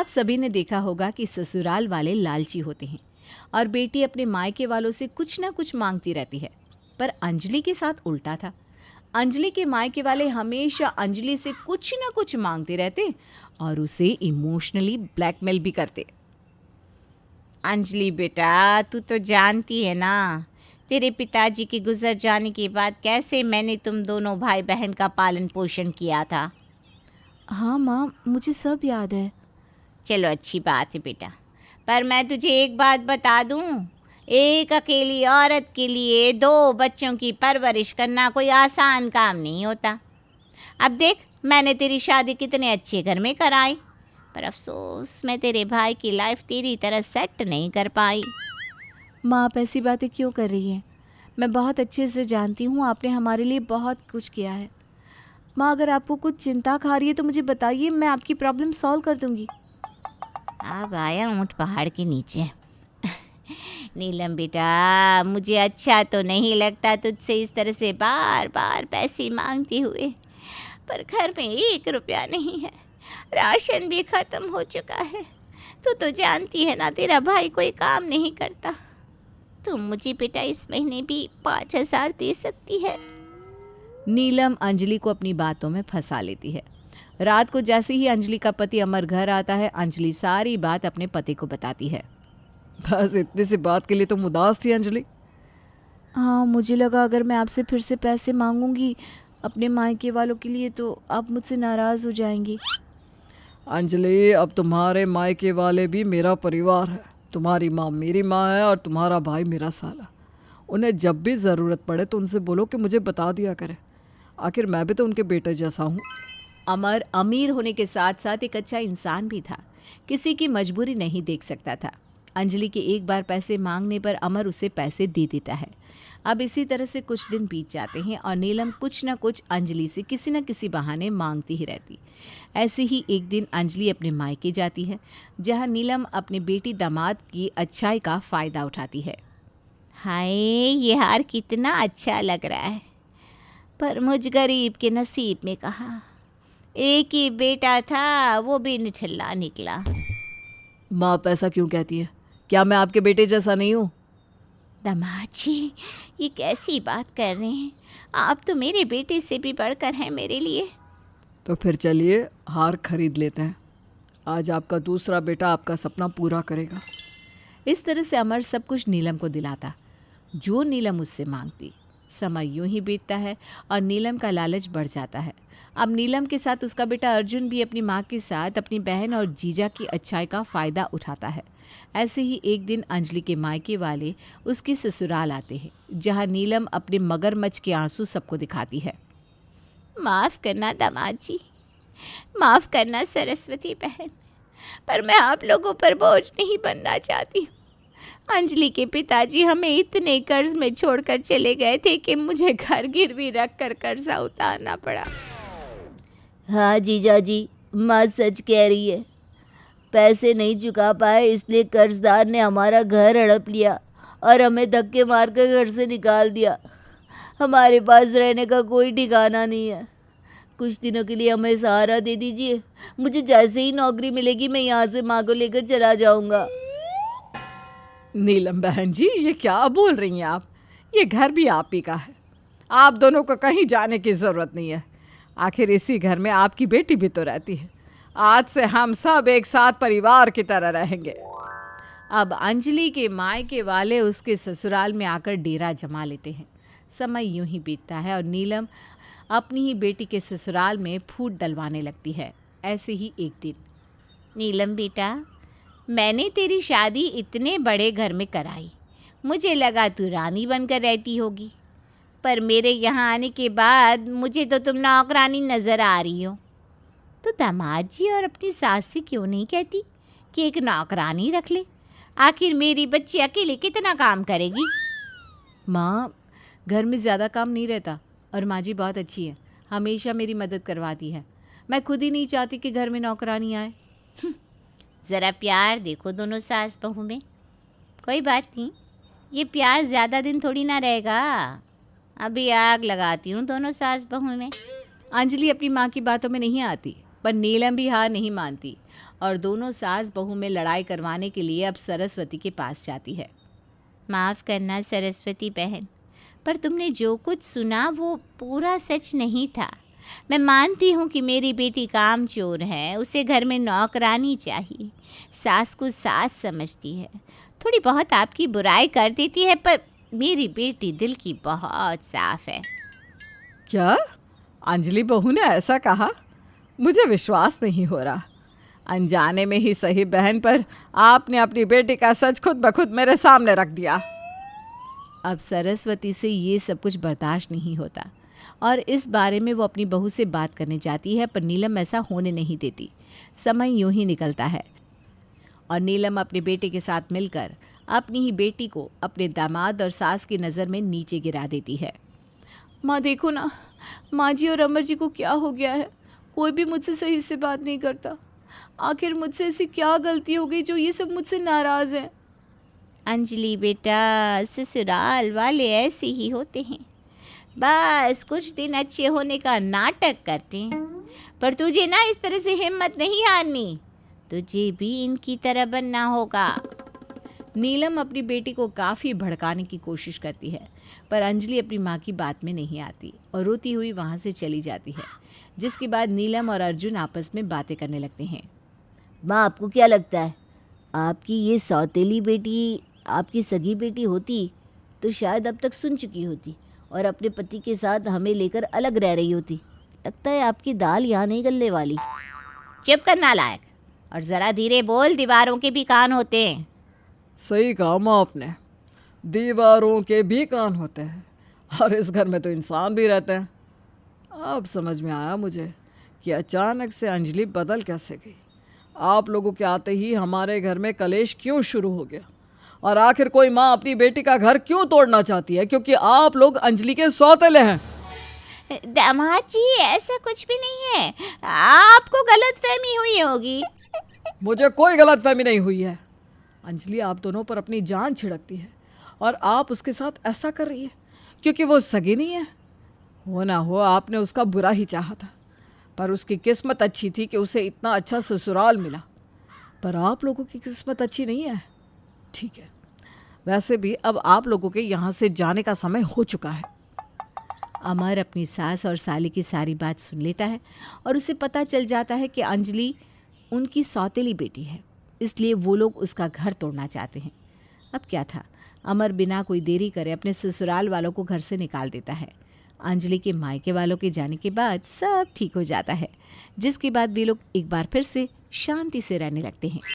आप सभी ने देखा होगा कि ससुराल वाले लालची होते हैं और बेटी अपने मायके वालों से कुछ ना कुछ मांगती रहती है। पर अंजलि के साथ उल्टा था। अंजलि के मायके वाले हमेशा अंजलि से कुछ ना कुछ मांगते रहते और उसे इमोशनली ब्लैकमेल भी करते। अंजलि बेटा, तू तो जानती है ना तेरे पिताजी के गुजर जाने के बाद कैसे मैंने तुम दोनों भाई बहन का पालन पोषण किया था। हाँ माँ, मुझे सब याद है। चलो अच्छी बात है बेटा, पर मैं तुझे एक बात बता दूं, एक अकेली औरत के लिए 2 बच्चों की परवरिश करना कोई आसान काम नहीं होता। अब देख, मैंने तेरी शादी कितने अच्छे घर में कराई, पर अफसोस मैं तेरे भाई की लाइफ तेरी तरह सेट नहीं कर पाई। माँ, आप ऐसी बातें क्यों कर रही हैं? मैं बहुत अच्छे से जानती हूँ आपने हमारे लिए बहुत कुछ किया है। माँ, अगर आपको कुछ चिंता खा रही है तो मुझे बताइए, मैं आपकी प्रॉब्लम सॉल्व कर दूँगी। अब आया ऊँट पहाड़ के नीचे। नीलम बेटा, मुझे अच्छा तो नहीं लगता तुझसे इस तरह से बार बार पैसे मांगते हुए, पर घर में 1 रुपया नहीं है, राशन भी ख़त्म हो चुका है। तू तो जानती है ना, तेरा भाई कोई काम नहीं करता। तुम मुझे बेटा इस महीने भी 5,000 दे सकती है। नीलम अंजलि को अपनी बातों में फंसा लेती है। रात को जैसे ही अंजलि का पति अमर घर आता है, अंजलि सारी बात अपने पति को बताती है। बस इतनी सी बात के लिए तुम उदास थी अंजलि? हाँ, मुझे लगा अगर मैं आपसे फिर से पैसे मांगूंगी अपने मायके वालों के लिए तो आप मुझसे नाराज़ हो जाएंगी। अंजलि, अब तुम्हारे मायके वाले भी मेरा परिवार है। तुम्हारी माँ मेरी माँ है और तुम्हारा भाई मेरा साला। उन्हें जब भी ज़रूरत पड़े तो उनसे बोलो कि मुझे बता दिया करे। आखिर मैं भी तो उनके बेटे जैसा हूँ। अमर अमीर होने के साथ साथ एक अच्छा इंसान भी था। किसी की मजबूरी नहीं देख सकता था। अंजलि के एक बार पैसे मांगने पर अमर उसे पैसे दे देता है। अब इसी तरह से कुछ दिन बीत जाते हैं और नीलम कुछ न कुछ अंजलि से किसी न किसी बहाने मांगती ही रहती। ऐसे ही एक दिन अंजलि अपने मायके जाती है, जहां नीलम अपने बेटी दामाद की अच्छाई का फ़ायदा उठाती है। हाय, ये हार कितना अच्छा लग रहा है, पर मुझ गरीब के नसीब में कहा। एक ही बेटा था, वो भी निठल्ला निकला। माँ, आप ऐसा क्यों कहती है? क्या मैं आपके बेटे जैसा नहीं हूँ? दामाद जी, ये कैसी बात कर रहे हैं? आप तो मेरे बेटे से भी बढ़कर हैं मेरे लिए। तो फिर चलिए हार खरीद लेते हैं। आज आपका दूसरा बेटा आपका सपना पूरा करेगा। इस तरह से अमर सब कुछ नीलम को दिलाता जो नीलम उससे मांगती। समय यूं ही बीतता है और नीलम का लालच बढ़ जाता है। अब नीलम के साथ उसका बेटा अर्जुन भी अपनी माँ के साथ अपनी बहन और जीजा की अच्छाई का फ़ायदा उठाता है। ऐसे ही एक दिन अंजलि के मायके वाले उसके ससुराल आते हैं, जहाँ नीलम अपने मगरमच्छ के आंसू सबको दिखाती है। माफ़ करना दामाद जी, माफ़ करना सरस्वती बहन, पर मैं आप लोगों पर बोझ नहीं बनना चाहती हूँ। अंजलि के पिताजी हमें इतने कर्ज में छोड़कर चले गए थे कि मुझे घर गिरवी रख कर कर्जा उतारना पड़ा। हाँ जीजा जी, माँ सच कह रही है। पैसे नहीं चुका पाए इसलिए कर्जदार ने हमारा घर हड़प लिया और हमें धक्के मारकर घर से निकाल दिया। हमारे पास रहने का कोई ठिकाना नहीं है। कुछ दिनों के लिए हमें सहारा दे दीजिए। मुझे जैसे ही नौकरी मिलेगी मैं यहाँ से माँ को लेकर चला जाऊँगा। नीलम बहन जी, ये क्या बोल रही हैं आप? ये घर भी आप ही का है। आप दोनों को कहीं जाने की ज़रूरत नहीं है। आखिर इसी घर में आपकी बेटी भी तो रहती है। आज से हम सब एक साथ परिवार की तरह रहेंगे। अब अंजलि के मायके वाले उसके ससुराल में आकर डेरा जमा लेते हैं। समय यूं ही बीतता है और नीलम अपनी ही बेटी के ससुराल में फूट डलवाने लगती है। ऐसे ही एक दिन, नीलम बेटा, मैंने तेरी शादी इतने बड़े घर में कराई, मुझे लगा तू रानी बनकर रहती होगी, पर मेरे यहाँ आने के बाद मुझे तो तुम नौकरानी नज़र आ रही हो। तो दामाद जी और अपनी सास से क्यों नहीं कहती कि एक नौकरानी रख ले? आखिर मेरी बच्ची अकेले कितना काम करेगी? माँ, घर में ज़्यादा काम नहीं रहता और माँ जी बहुत अच्छी है, हमेशा मेरी मदद करवाती है। मैं खुद ही नहीं चाहती कि घर में नौकरानी आए। ज़रा प्यार देखो दोनों सास बहू में। कोई बात नहीं, ये प्यार ज़्यादा दिन थोड़ी ना रहेगा। अभी आग लगाती हूँ दोनों सास बहू में। अंजलि अपनी माँ की बातों में नहीं आती, पर नीलम भी हार नहीं मानती और दोनों सास बहू में लड़ाई करवाने के लिए अब सरस्वती के पास जाती है। माफ़ करना सरस्वती बहन, पर तुमने जो कुछ सुना वो पूरा सच नहीं था। मैं मानती हूँ कि मेरी बेटी कामचोर है, उसे घर में नौकरानी चाहिए, सास को सास समझती है, थोड़ी बहुत आपकी बुराई कर देती है, पर मेरी बेटी दिल की बहुत साफ है। क्या? अंजलि बहू ने ऐसा कहा? मुझे विश्वास नहीं हो रहा। अनजाने में ही सही बहन, पर आपने अपनी बेटी का सच खुद ब खुद मेरे सामने रख दिया। अब सरस्वती से ये सब कुछ बर्दाश्त नहीं होता और इस बारे में वो अपनी बहू से बात करने जाती है, पर नीलम ऐसा होने नहीं देती। समय यूं ही निकलता है और नीलम अपने बेटे के साथ मिलकर अपनी ही बेटी को अपने दामाद और सास की नज़र में नीचे गिरा देती है। माँ देखो ना, माँ जी और अमर जी को क्या हो गया है? कोई भी मुझसे सही से बात नहीं करता। आखिर मुझसे ऐसी क्या गलती हो गई जो ये सब मुझसे नाराज़ हैं? अंजलि बेटा, ससुराल वाले ऐसे ही होते हैं, बस कुछ दिन अच्छे होने का नाटक करते हैं। पर तुझे ना इस तरह से हिम्मत नहीं हारनी, तुझे भी इनकी तरह बनना होगा। नीलम अपनी बेटी को काफ़ी भड़काने की कोशिश करती है, पर अंजलि अपनी माँ की बात में नहीं आती और रोती हुई वहाँ से चली जाती है, जिसके बाद नीलम और अर्जुन आपस में बातें करने लगते हैं। माँ, आपको क्या लगता है, आपकी ये सौतेली बेटी आपकी सगी बेटी होती तो शायद अब तक सुन चुकी होती और अपने पति के साथ हमें लेकर अलग रह रही होती। लगता है आपकी दाल यहाँ नहीं गलने वाली। चुप कर नालायक, और ज़रा धीरे बोल, दीवारों के भी कान होते हैं। सही कहा माँ आपने, दीवारों के भी कान होते हैं और इस घर में तो इंसान भी रहते हैं। अब समझ में आया मुझे कि अचानक से अंजलि बदल कैसे गई। आप लोगों के आते ही हमारे घर में कलेश क्यों शुरू हो गया, और आखिर कोई माँ अपनी बेटी का घर क्यों तोड़ना चाहती है? क्योंकि आप लोग अंजलि के सौतेले हैं। दामाद जी, ऐसा कुछ भी नहीं है, आपको गलतफहमी हुई होगी। मुझे कोई गलतफहमी नहीं हुई है। अंजलि आप दोनों पर अपनी जान छिड़कती है और आप उसके साथ ऐसा कर रही है क्योंकि वो सगी नहीं है। हो ना हो आपने उसका बुरा ही चाहा था, पर उसकी किस्मत अच्छी थी कि उसे इतना अच्छा ससुराल मिला। पर आप लोगों की किस्मत अच्छी नहीं है। ठीक है, वैसे भी अब आप लोगों के यहाँ से जाने का समय हो चुका है। अमर अपनी सास और साली की सारी बात सुन लेता है और उसे पता चल जाता है कि अंजलि उनकी सौतेली बेटी है, इसलिए वो लोग उसका घर तोड़ना चाहते हैं। अब क्या था, अमर बिना कोई देरी करे अपने ससुराल वालों को घर से निकाल देता है। अंजलि के मायके वालों के जाने के बाद सब ठीक हो जाता है, जिसके बाद वे लोग एक बार फिर से शांति से रहने लगते हैं।